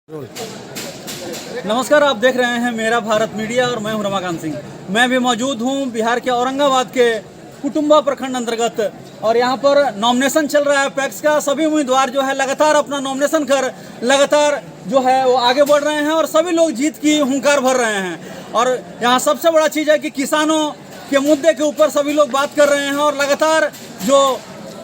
नमस्कार, आप देख रहे हैं मेरा भारत मीडिया और मैं हूं रमाकांत सिंह। मैं भी मौजूद हूं बिहार के औरंगाबाद के कुटुंबा प्रखंड अंतर्गत और यहां पर नॉमिनेशन चल रहा है पैक्स का। सभी उम्मीदवार जो है लगातार अपना नॉमिनेशन कर लगातार जो है वो आगे बढ़ रहे हैं और सभी लोग जीत की हुंकार भर रहे हैं। और यहां सबसे बड़ा चीज़ है कि किसानों के मुद्दे के ऊपर सभी लोग बात कर रहे हैं और लगातार जो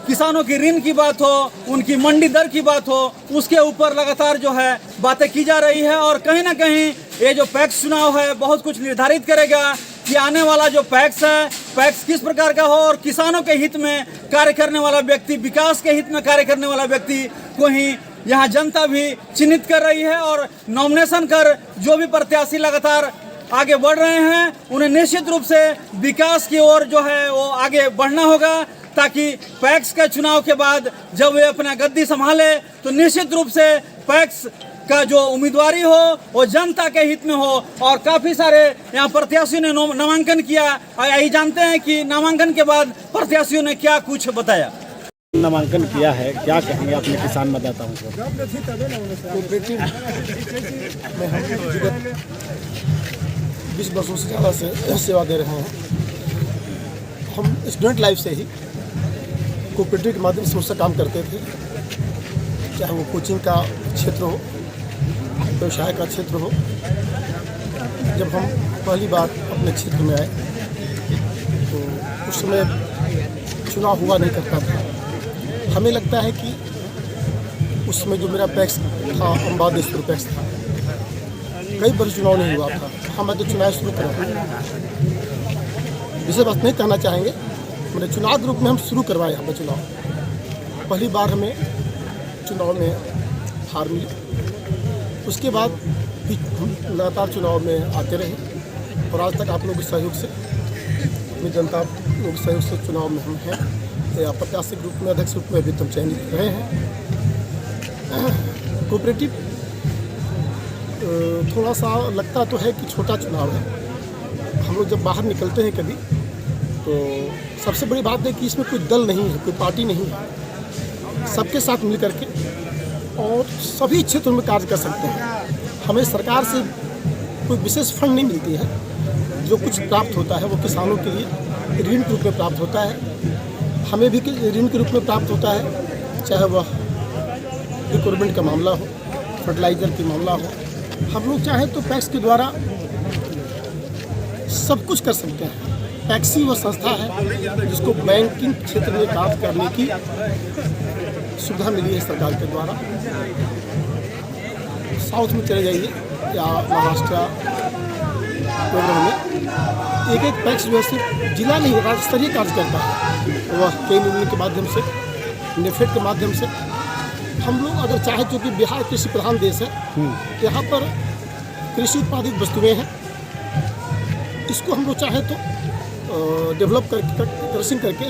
किसानों की ऋण की बात हो, उनकी मंडी दर की बात हो, उसके ऊपर लगातार जो है बातें की जा रही है। और कहीं ना कहीं ये जो पैक्स चुनाव है बहुत कुछ निर्धारित करेगा कि आने वाला जो पैक्स है, पैक्स किस प्रकार का हो और किसानों के हित में कार्य करने वाला व्यक्ति, विकास के हित में कार्य करने वाला व्यक्ति को ही यहाँ जनता भी चिन्हित कर रही है। और नॉमिनेशन कर जो भी प्रत्याशी लगातार आगे बढ़ रहे हैं उन्हें निश्चित रूप से विकास की ओर जो है वो आगे बढ़ना होगा, ताकि पैक्स के चुनाव के बाद जब वे अपना गद्दी संभाले तो निश्चित रूप से पैक्स का जो उम्मीदवारी हो वो जनता के हित में हो। और काफ़ी सारे यहाँ प्रत्याशियों ने नामांकन किया और यही जानते हैं कि नामांकन के बाद प्रत्याशियों ने क्या कुछ बताया। नामांकन किया है, क्या कहेंगे अपने किसान मतदाताओं को? कोऑपरेटिव में हम विगत 20 वर्षों से ज़्यादा से सेवा दे रहे हैं। हम स्टूडेंट लाइफ से ही कोऑपरेटिव के माध्यम से उससे काम करते थे, चाहे वो कोचिंग का क्षेत्र हो, व्यवसाय का क्षेत्र हो। जब हम पहली बार अपने क्षेत्र में आए तो उस समय चुनाव हुआ नहीं करता था। हमें लगता है कि उसमें जो मेरा पैक्स था अम्बादेश्वर पैक्स था, कई वर्ष चुनाव नहीं हुआ था। हमें तो चुनाव शुरू करा, जिसे बात नहीं कहना चाहेंगे, मैंने चुनाव के रूप में हम शुरू करवाए यहाँ पर चुनाव। पहली बार हमें चुनाव में हार मिली, उसके बाद भी हम लगातार चुनाव में आते रहे और आज तक आप लोगों के सहयोग से, अपनी जनता लोगों के सहयोग से चुनाव में हम हैं। या प्रत्याशी के रूप में, अध्यक्ष रूप में अभी तक चयनित रहे हैं। कोऑपरेटिव थोड़ा सा लगता तो है कि छोटा चुनाव है। हम लोग जब बाहर निकलते हैं कभी तो सबसे बड़ी बात है कि इसमें कोई दल नहीं है, कोई पार्टी नहीं है। सबके साथ मिल करके और सभी क्षेत्रों में कार्य कर सकते हैं। हमें सरकार से कोई विशेष फंड नहीं मिलती है। जो कुछ प्राप्त होता है वो किसानों के लिए ऋण के रूप में प्राप्त होता है, हमें भी ऋण के रूप में प्राप्त होता है। चाहे वह रिक्रूटमेंट का मामला हो, फर्टिलाइज़र का मामला हो, हम लोग चाहें तो पैक्स के द्वारा सब कुछ कर सकते हैं। पैक्स ही वह संस्था है जिसको बैंकिंग क्षेत्र में काम करने की सुविधा मिली है सरकार के द्वारा। साउथ में चले जाइए या महाराष्ट्र प्रोग्राम में एक पैक्स जो है सिर्फ जिला नहीं, राज्य स्तरीय कार्य करता है। वह केंद्र यूनियन के माध्यम से, नेफेड के माध्यम से। हम लोग अगर चाहें, क्योंकि बिहार कृषि प्रधान देश है, यहाँ पर कृषि उत्पादित वस्तुएँ हैं, इसको हम लोग चाहें तो डेवलप करके, क्रशिंग करके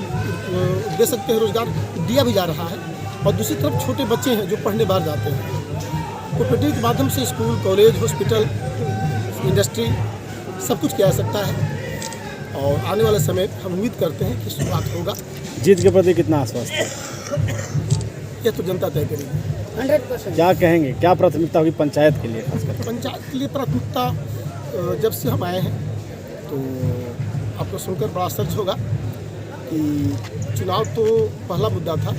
दे सकते हैं। रोजगार दिया भी जा रहा है। और दूसरी तरफ छोटे बच्चे हैं जो पढ़ने बाहर जाते हैं, कोऑपरेटिव के माध्यम से स्कूल, कॉलेज, हॉस्पिटल, इंडस्ट्री सब कुछ किया जा सकता है। और आने वाले समय हम उम्मीद करते हैं कि शुरुआत होगा। जीत के प्रति कितना आश्वस्त है? ये तो जनता तय करेगी 100%। क्या कहेंगे, क्या प्राथमिकता होगी पंचायत के लिए? खासकर पंचायत के लिए प्राथमिकता, जब से हम आए हैं तो आपको सुनकर बड़ा आश्चर्य होगा कि चुनाव तो पहला मुद्दा था।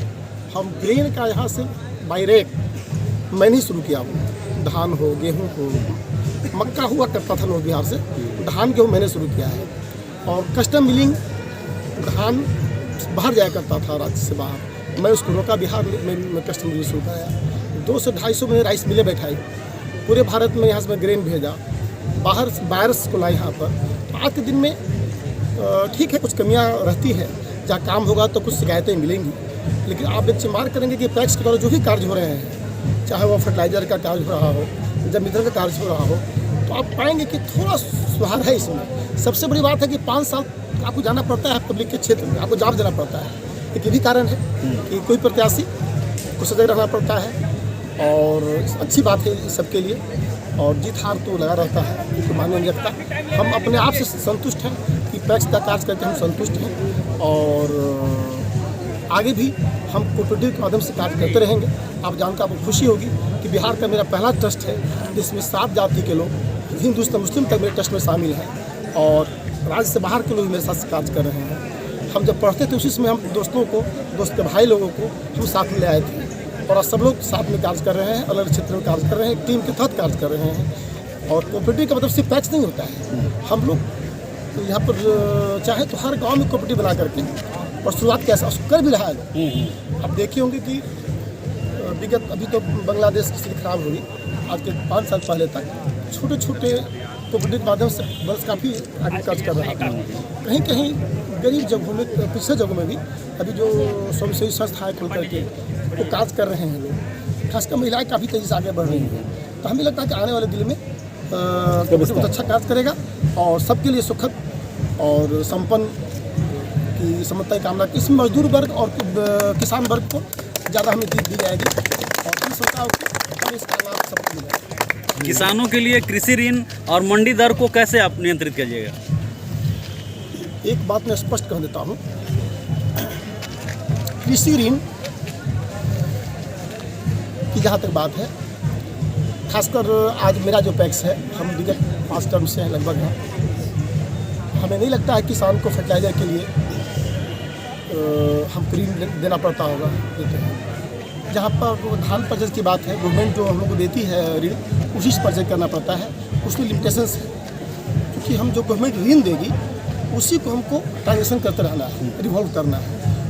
हम ग्रेन का यहाँ से बायरेक मैंने ही शुरू किया हूँ। धान हो, गेहूँ हो, मक्का हुआ करता था लोग बिहार से, धान गेहूँ मैंने शुरू किया है। और कस्टम मिलिंग, धान बाहर जाया करता था राज्य से बाहर, मैं उसको रोका। बिहार में कस्टम मिलिंग शुरू कराया। 200 से 250 में राइस मिलें बैठाई, पूरे भारत में यहाँ से मैं ग्रेन भेजा, बाहर बायर्स को लाई यहाँ पर। आज के दिन में ठीक है, कुछ कमियाँ रहती है, जहाँ काम होगा तो कुछ शिकायतें मिलेंगी, लेकिन आप बेंचमार्क करेंगे कि पैक्स के द्वारा जो भी कार्य हो रहे हैं, चाहे वह फर्टिलाइज़र का कार्य हो रहा हो, जब वितरण का कार्य हो रहा हो, तो आप पाएंगे कि थोड़ा सुधार है इसमें। सबसे बड़ी बात है कि 5 साल आपको जाना पड़ता है पब्लिक के क्षेत्र में, आपको जॉब देना पड़ता है। एक ये भी कारण है कि कोई प्रत्याशी को सजग रहना पड़ता है और अच्छी बात है सबके लिए। और जीत हार तो लगा रहता है, कोई मान्य नहीं रखता। हम अपने आप से संतुष्ट हैं कि पैक्स का कार्य करके हम संतुष्ट हैं और आगे भी हम कोऑपरेटिव के माध्यम से कार्य करते रहेंगे। आप जानकर आपको खुशी होगी कि बिहार का मेरा पहला ट्रस्ट है जिसमें 7 जाति के लोग, हिंदू से मुस्लिम तक मेरे ट्रस्ट में शामिल हैं और राज्य से बाहर के लोग मेरे साथ कार्य कर रहे हैं। हम जब पढ़ते थे उसी समय हम दोस्त के भाई लोगों को हम साथ में ले आए थे और आज सब लोग साथ में कार्य कर रहे हैं, अलग क्षेत्र में कार्य कर रहे हैं, टीम के तहत कार्य कर रहे हैं। और कोऑपरेटिव का मतलब सिर्फ पैक्स नहीं होता है, हम लोग यहाँ पर चाहे तो हर गाँव में कोऑपरेटिव बना करके और शुरुआत कैसे कर भी रहा है। आप देखे होंगे कि विगत अभी तो बांग्लादेश की स्थिति खराब हुई, आज के 5 साल पहले तक छोटे छोटे कोऑपरेटिव के माध्यम से बस काफ़ी आगे कार्य कर रहा था। कहीं कहीं गरीब जगहों में, पिछले जगहों में भी अभी जो स्वयंसेवी संस्थाएँ खुल करके वो कार्य कर रहे हैं लोग, खासकर महिलाएं काफ़ी तेज़ी से आगे बढ़ रही हैं। तो हमें लगता है कि आने वाले दिल में बहुत अच्छा कार्य करेगा और सबके लिए सुखद और संपन्न की समता की कामना की। इसमें मजदूर वर्ग और किसान वर्ग को ज़्यादा हमें दी जाएगी और इन संस्थाओं को इसका लाभ सबको मिलेगा। किसानों के लिए कृषि ऋण और मंडी दर को कैसे आप नियंत्रित कीजिएगा? एक बात मैं स्पष्ट कह देता हूँ, कृषि ऋण की जहाँ तक बात है, खासकर आज मेरा जो पैक्स है, हम विगत 5 टर्म से लगभग हैं, हमें नहीं लगता है किसान को फर्टिलाइजर के लिए हमको ऋण देना पड़ता होगा। देते हैं जहाँ पर धान परचेज की बात है, गवर्नमेंट जो हम लोग को देती है ऋण, उसी से परचेज करना पड़ता है, उसमें लिमिटेशंस है क्योंकि हम जो गवर्नमेंट ऋण देगी उसी को हमको ट्रांजेक्शन करते रहना है, रिवॉल्व करना है।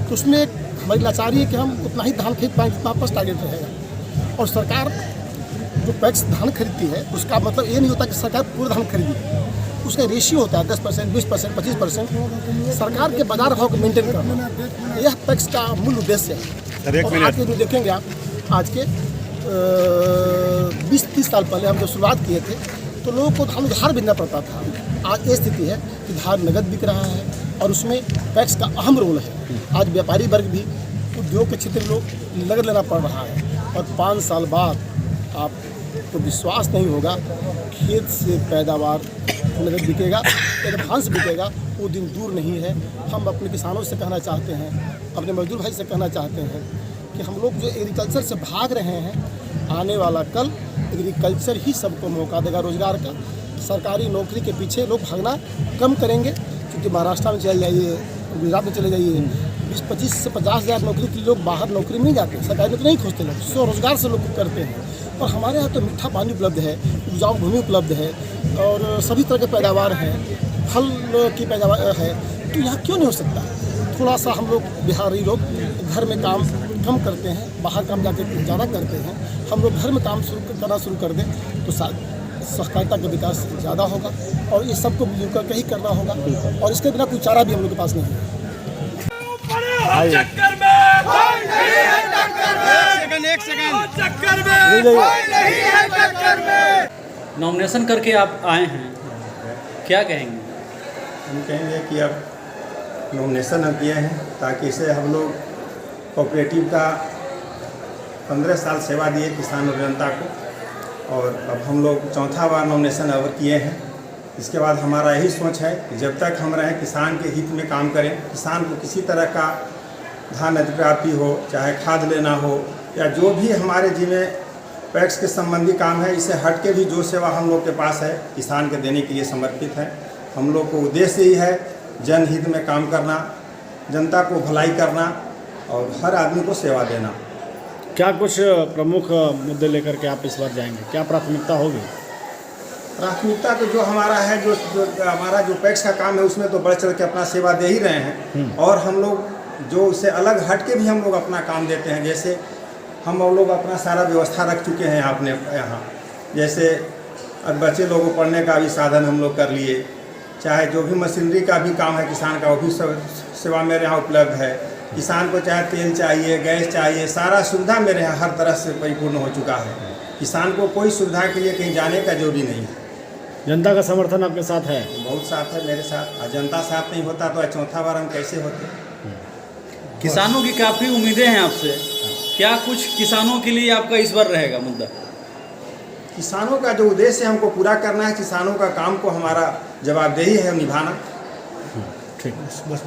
तो उसमें हमारी लाचारी है कि हम उतना ही धान खरीद पाएँ जितना पास टारगेट रहेगा। और सरकार जो पैक्स धान खरीदती है उसका मतलब ये नहीं होता कि सरकार पूरा धान खरीदी, उसका रेशियो होता है 10%, 20%, 25%। सरकार के बाजार भाव को मेंटेन करना, यह पैक्स का मूल उद्देश्य है। और आज के जो देखेंगे आप, आज के 20-30 साल पहले हम जब शुरुआत किए थे तो लोगों को धान उधार भेजना पड़ता था। आज ये स्थिति है कि धान नगद बिक रहा है और उसमें पैक्स का अहम रोल है। आज व्यापारी वर्ग भी, उद्योग के क्षेत्र में लोग नगद लेना पड़ रहा है और 5 साल बाद आपको विश्वास नहीं होगा, खेत से पैदावार नगद बिकेगा, एडवांस बिकेगा, वो दिन दूर नहीं है। हम अपने किसानों से कहना चाहते हैं, अपने मजदूर भाई से कहना चाहते हैं कि हम लोग जो एग्रीकल्चर से भाग रहे हैं, आने वाला कल एग्रीकल्चर ही सबको मौका देगा रोजगार का। सरकारी नौकरी के पीछे लोग भागना कम करेंगे, क्योंकि महाराष्ट्र में चले जाइए, गुजरात में चले जाइए, 20-25 से 50 हज़ार नौकरी के लोग बाहर नौकरी में नहीं जाते, सरकारी नौकरी नहीं खोजते लोग, स्वरोजगार से लोग करते हैं। और हमारे यहाँ तो मीठा पानी उपलब्ध है, उपजाऊ भूमि उपलब्ध है और सभी तरह के पैदावार हैं, फल की पैदावार है, तो यहाँ क्यों नहीं हो सकता? थोड़ा सा हम लोग बिहारी लोग घर में काम कम करते हैं, बाहर काम जाकर ज़्यादा करते हैं। हम लोग घर में काम करना शुरू कर दें तो सहकारिता का विकास ज़्यादा होगा और ये सबको मिलकर करके ही करना होगा और इसके बिना कोई चारा भी हम लोग के पास नहीं है। नॉमिनेशन करके आप आए हैं, क्या कहेंगे? हम कहेंगे कि अब नॉमिनेशन हम किए हैं ताकि इसे हम लोग कोऑपरेटिव का 15 साल सेवा दिए किसान और जनता को, और अब हम लोग 4था बार नॉमिनेशन और किए हैं। इसके बाद हमारा यही सोच है कि जब तक हम रहें किसान के हित में काम करें, किसान को किसी तरह का धान अधिप्राप्ति हो, चाहे खाद लेना हो या जो भी हमारे जिम्मे पैक्स के संबंधी काम है, इसे हट के भी जो सेवा हम लोग के पास है किसान के देने के लिए समर्पित है। हम लोग को उद्देश्य ही है जनहित में काम करना, जनता को भलाई करना और हर आदमी को सेवा देना। क्या कुछ प्रमुख मुद्दे लेकर के आप इस बार जाएंगे, क्या प्राथमिकता होगी? प्राथमिकता तो जो हमारा है, जो हमारा जो पैक्स का काम है उसमें तो बढ़ चढ़ के अपना सेवा दे ही रहे हैं और हम लोग जो उससे अलग हट के भी हम लोग अपना काम देते हैं। जैसे हम लोग अपना सारा व्यवस्था रख चुके हैं अपने यहाँ, जैसे अब बच्चे लोगों को पढ़ने का भी साधन हम लोग कर लिए, चाहे जो भी मशीनरी का भी काम है किसान का वो भी सेवा मेरे यहाँ उपलब्ध है। किसान को चाहे तेल चाहिए, गैस चाहिए, सारा सुविधा मेरे यहाँ हर तरह से परिपूर्ण हो चुका है। किसान को कोई सुविधा के लिए कहीं जाने का जरूरी नहीं है। जनता का समर्थन आपके साथ है? बहुत साथ है मेरे साथ, और जनता साथ नहीं होता तो 4था बार हम कैसे होते। किसानों की काफ़ी उम्मीदें हैं आपसे, क्या कुछ किसानों के लिए आपका इस बार रहेगा मुद्दा? किसानों का जो उद्देश्य है हमको पूरा करना है, किसानों का काम को हमारा जवाबदेही है निभाना। ठीक, बस।